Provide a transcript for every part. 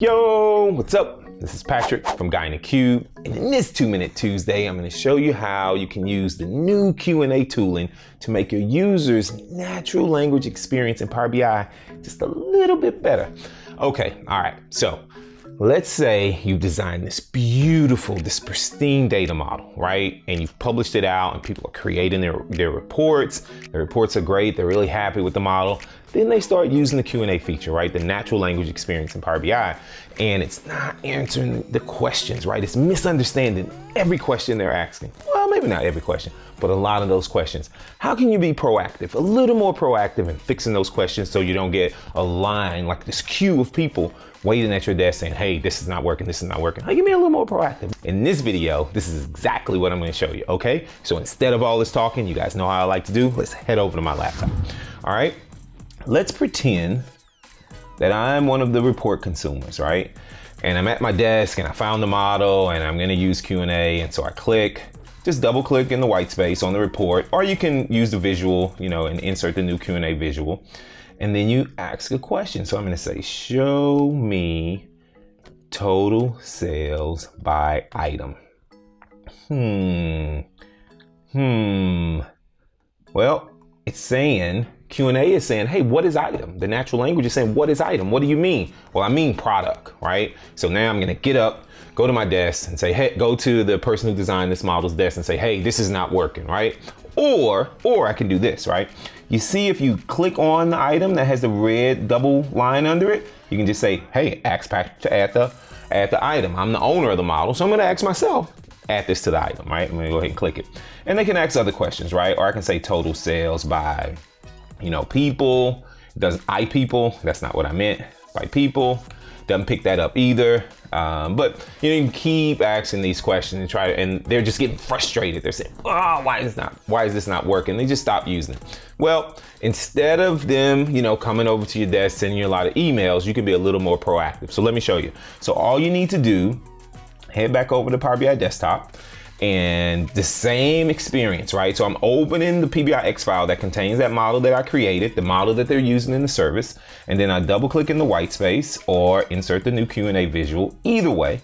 Yo, what's up? This is Patrick from Guy in the Cube, and in this 2-Minute Tuesday, I'm going to show you how you can use the new Q&A tooling to make your users' natural language experience in Power BI just a little bit better. Okay, all right, so let's say you designed this beautiful, this pristine data model, right? And you've published it out and people are creating their reports. The reports are great, they're really happy with the model. Then they start using the Q&A feature, right? The natural language experience in Power BI. And it's not answering the questions, right? It's misunderstanding every question they're asking. Well, maybe not every question, but a lot of those questions. How can you be proactive, a little more proactive in fixing those questions so you don't get a line, like this queue of people waiting at your desk saying, hey, this is not working, this is not working. How can you be a little more proactive? In this video, this is exactly what I'm gonna show you, okay? So instead of all this talking, you guys know how I like to do, let's head over to my laptop, all right? Let's pretend that I'm one of the report consumers, right? And I'm at my desk and I found the model and I'm gonna use Q&A, and so I click, just double click in the white space on the report, or you can use the visual, and insert the new Q&A visual. And then you ask a question. So I'm gonna say, show me total sales by item. Well, it's saying, Q&A is saying, hey, what is item? The natural language is saying, what is item? What do you mean? Well, I mean product, right? So now I'm gonna get up, go to my desk and say, hey, go to the person who designed this model's desk and say, hey, this is not working, right? Or I can do this, right? You see, if you click on the item that has the red double line under it, you can just say, hey, ask Patrick to add the item. I'm the owner of the model, so I'm gonna ask myself, add this to the item, right? I'm gonna go ahead and click it. And they can ask other questions, right? Or I can say total sales by, people. Doesn't people, that's not what I meant, by people. Doesn't pick that up either. But you can keep asking these questions and they're just getting frustrated. They're saying, oh, why is this not working? They just stop using it. Well, instead of them, coming over to your desk, sending you a lot of emails, you can be a little more proactive. So let me show you. So all you need to do, head back over to Power BI desktop, and the same experience, right? So I'm opening the PBIX file that contains that model that I created, the model that they're using in the service, and then I double click in the white space or insert the new Q&A visual, either way,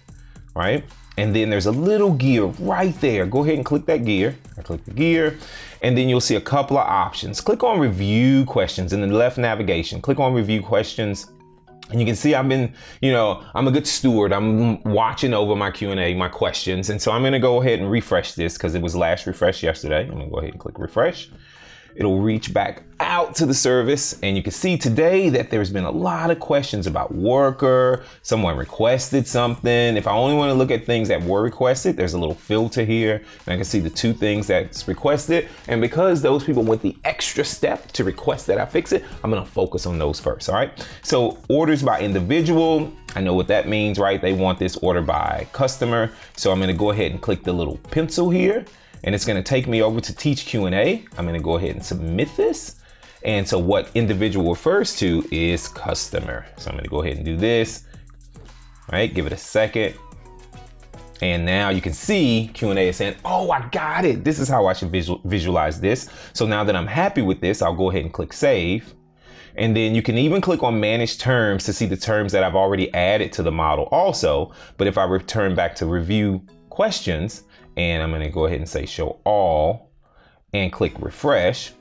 right? And then there's a little gear right there. Go ahead and click that gear. I click the gear, and then you'll see a couple of options. Click on review questions in the left navigation. Click on review questions. And you can see I've been, I'm a good steward. I'm watching over my Q&A, my questions. And so I'm gonna go ahead and refresh this because it was last refreshed yesterday. I'm gonna go ahead and click refresh. It'll reach back out to the service. And you can see today that there's been a lot of questions about worker. Someone requested something. If I only want to look at things that were requested, there's a little filter here. And I can see the 2 things that's requested. And because those people went the extra step to request that I fix it, I'm going to focus on those first. All right. So orders by individual. I know what that means, right? They want this order by customer. So I'm going to go ahead and click the little pencil here. And it's gonna take me over to Teach Q&A. I'm gonna go ahead and submit this. And so what individual refers to is customer. So I'm gonna go ahead and do this, right? Give it a second. And now you can see Q&A is saying, oh, I got it. This is how I should visualize this. So now that I'm happy with this, I'll go ahead and click Save. And then you can even click on Manage Terms to see the terms that I've already added to the model also. But if I return back to Review Questions, and I'm gonna go ahead and say show all and click refresh.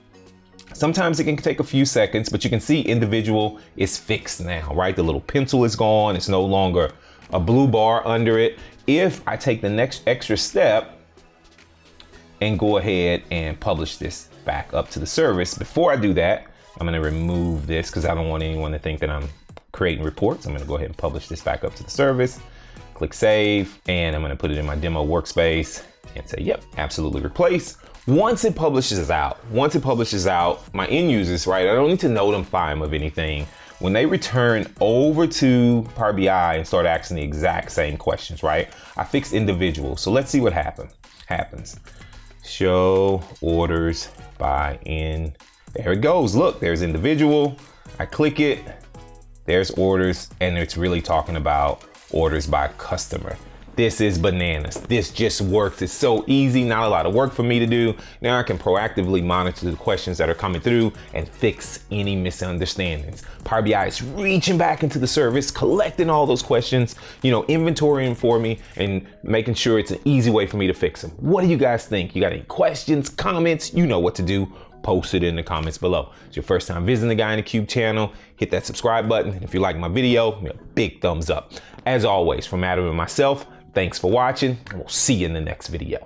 Sometimes it can take a few seconds, but you can see individual is fixed now, right? The little pencil is gone. It's no longer a blue bar under it. If I take the next extra step and go ahead and publish this back up to the service, before I do that, I'm gonna remove this because I don't want anyone to think that I'm creating reports. I'm gonna go ahead and publish this back up to the service. Click save, and I'm gonna put it in my demo workspace and say, yep, absolutely replace. Once it publishes out, my end users, right? I don't need to notify them of anything. When they return over to Power BI and start asking the exact same questions, right? I fixed individual. So let's see what happens. Show orders by in. There it goes. Look, there's individual. I click it. There's orders, and it's really talking about orders by customer. This is bananas. This just works. It's so easy, not a lot of work for me to do. Now I can proactively monitor the questions that are coming through and fix any misunderstandings. Power BI is reaching back into the service, collecting all those questions, inventorying for me and making sure it's an easy way for me to fix them. What do you guys think? You got any questions, comments? You know what to do. Post it in the comments below. It's your first time visiting the Guy in the Cube channel, hit that subscribe button. If you like my video, big thumbs up. As always, from Adam and myself, thanks for watching, and we'll see you in the next video.